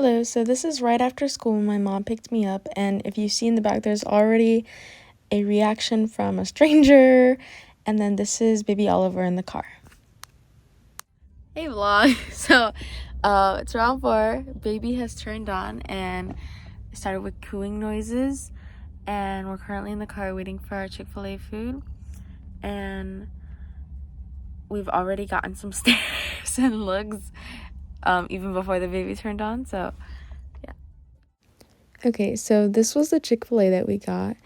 Hello, so this is right after school when my mom picked me up, and if you see in the back, there's already a reaction from a stranger, and then this is baby Oliver in the car. Hey vlog, so it's around 4, baby has turned on and it started with cooing noises, and we're currently in the car waiting for our Chick-fil-A food, and we've already gotten some stares and looks even before the baby turned on, so yeah. Okay, so this was the Chick-fil-A that we got,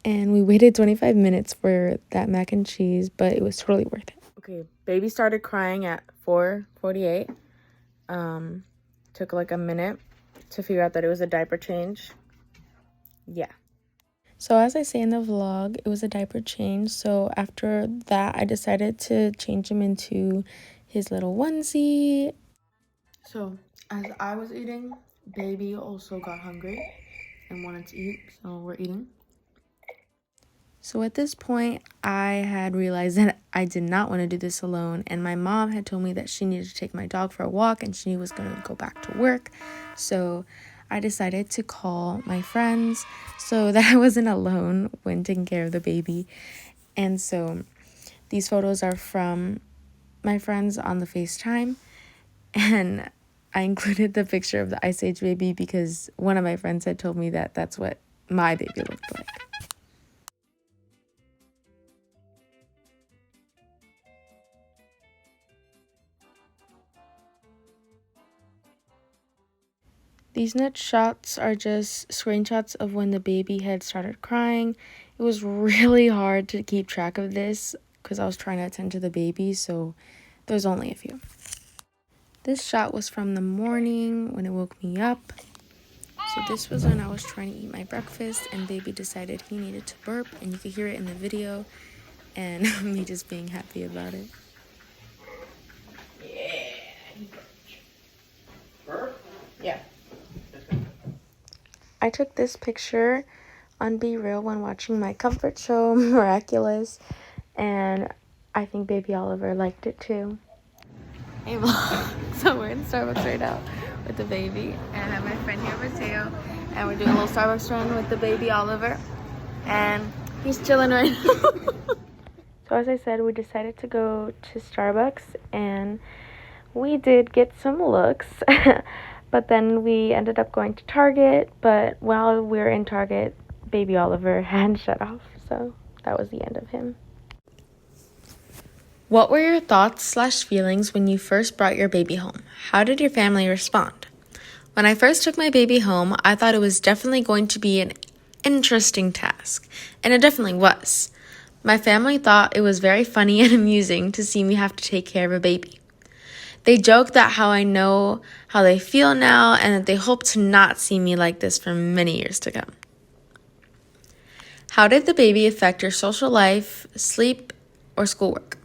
and we waited 25 minutes for that mac and cheese, but it was totally worth it. Okay, baby started crying at 4:48. Took like a minute to figure out that it was a diaper change. Yeah. So as I say in the vlog, it was a diaper change. So after that, I decided to change him into his little onesie. So as I was eating, baby also got hungry and wanted to eat, so we're eating. So at this point, I had realized that I did not want to do this alone, and my mom had told me that she needed to take my dog for a walk and she was going to go back to work. So I decided to call my friends so that I wasn't alone when taking care of the baby. And so these photos are from my friends on the FaceTime, and I included the picture of the Ice Age baby because one of my friends had told me that that's what my baby looked like. These next shots are just screenshots of when the baby had started crying. It was really hard to keep track of this because I was trying to attend to the baby, so there's only a few. This shot was from the morning when it woke me up. So this was when I was trying to eat my breakfast and baby decided he needed to burp, and you could hear it in the video, and me just being happy about it. Burp? Yeah. I took this picture on Be Real when watching my comfort show, Miraculous, and I think baby Oliver liked it too. Hey vlog, so we're in Starbucks right now with the baby, and I have my friend here, Mateo, and we're doing a little Starbucks run with the baby Oliver, and he's chilling right now. So as I said, we decided to go to Starbucks, and we did get some looks. But then we ended up going to Target, but while we were in Target, baby Oliver had shut off, so that was the end of him. What were your thoughts/feelings when you first brought your baby home? How did your family respond? When I first took my baby home, I thought it was definitely going to be an interesting task, and it definitely was. My family thought it was very funny and amusing to see me have to take care of a baby. They joked that how I know how they feel now and that they hope to not see me like this for many years to come. How did the baby affect your social life, sleep, or schoolwork?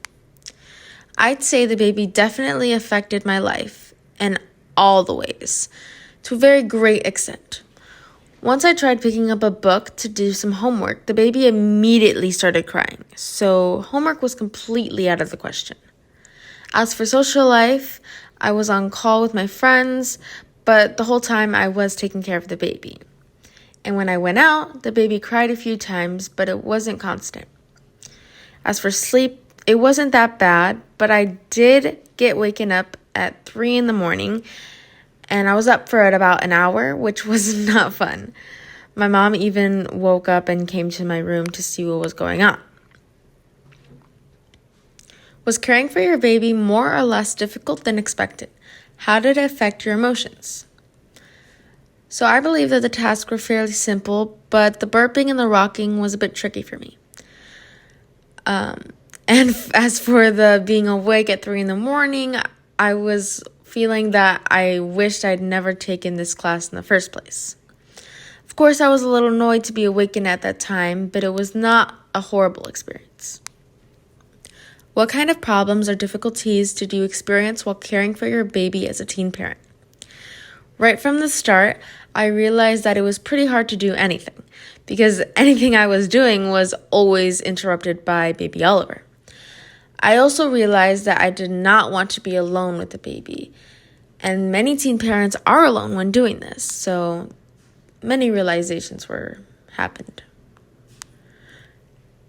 I'd say the baby definitely affected my life in all the ways, to a very great extent. Once I tried picking up a book to do some homework, the baby immediately started crying, so homework was completely out of the question. As for social life, I was on call with my friends, but the whole time I was taking care of the baby. And when I went out, the baby cried a few times, but it wasn't constant. As for sleep, it wasn't that bad, but I did get waken up at 3 in the morning, and I was up for about an hour, which was not fun. My mom even woke up and came to my room to see what was going on. Was caring for your baby more or less difficult than expected? How did it affect your emotions? So I believe that the tasks were fairly simple, but the burping and the rocking was a bit tricky for me. And as for the being awake at 3 in the morning, I was feeling that I wished I'd never taken this class in the first place. Of course, I was a little annoyed to be awakened at that time, but it was not a horrible experience. What kind of problems or difficulties did you experience while caring for your baby as a teen parent? Right from the start, I realized that it was pretty hard to do anything, because anything I was doing was always interrupted by baby Oliver. I also realized that I did not want to be alone with the baby. And many teen parents are alone when doing this, so many realizations happened.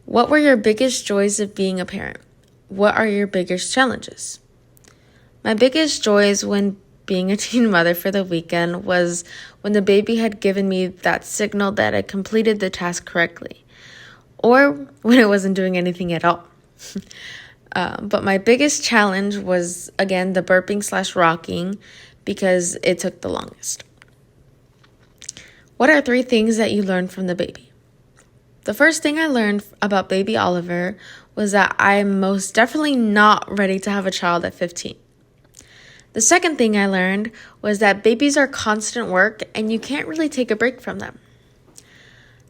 What were your biggest joys of being a parent? What are your biggest challenges? My biggest joys when being a teen mother for the weekend was when the baby had given me that signal that I completed the task correctly, or when it wasn't doing anything at all. But my biggest challenge was, again, the burping/rocking because it took the longest. What are 3 things that you learned from the baby? The first thing I learned about baby Oliver was that I'm most definitely not ready to have a child at 15. The second thing I learned was that babies are constant work and you can't really take a break from them.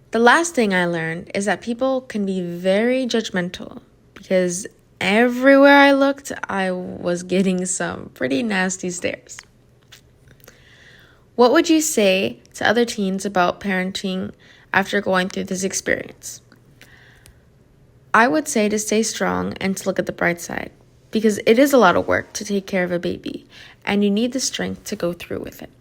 The last thing I learned is that people can be very judgmental because everywhere I looked, I was getting some pretty nasty stares. What would you say to other teens about parenting after going through this experience? I would say to stay strong and to look at the bright side, because it is a lot of work to take care of a baby, and you need the strength to go through with it.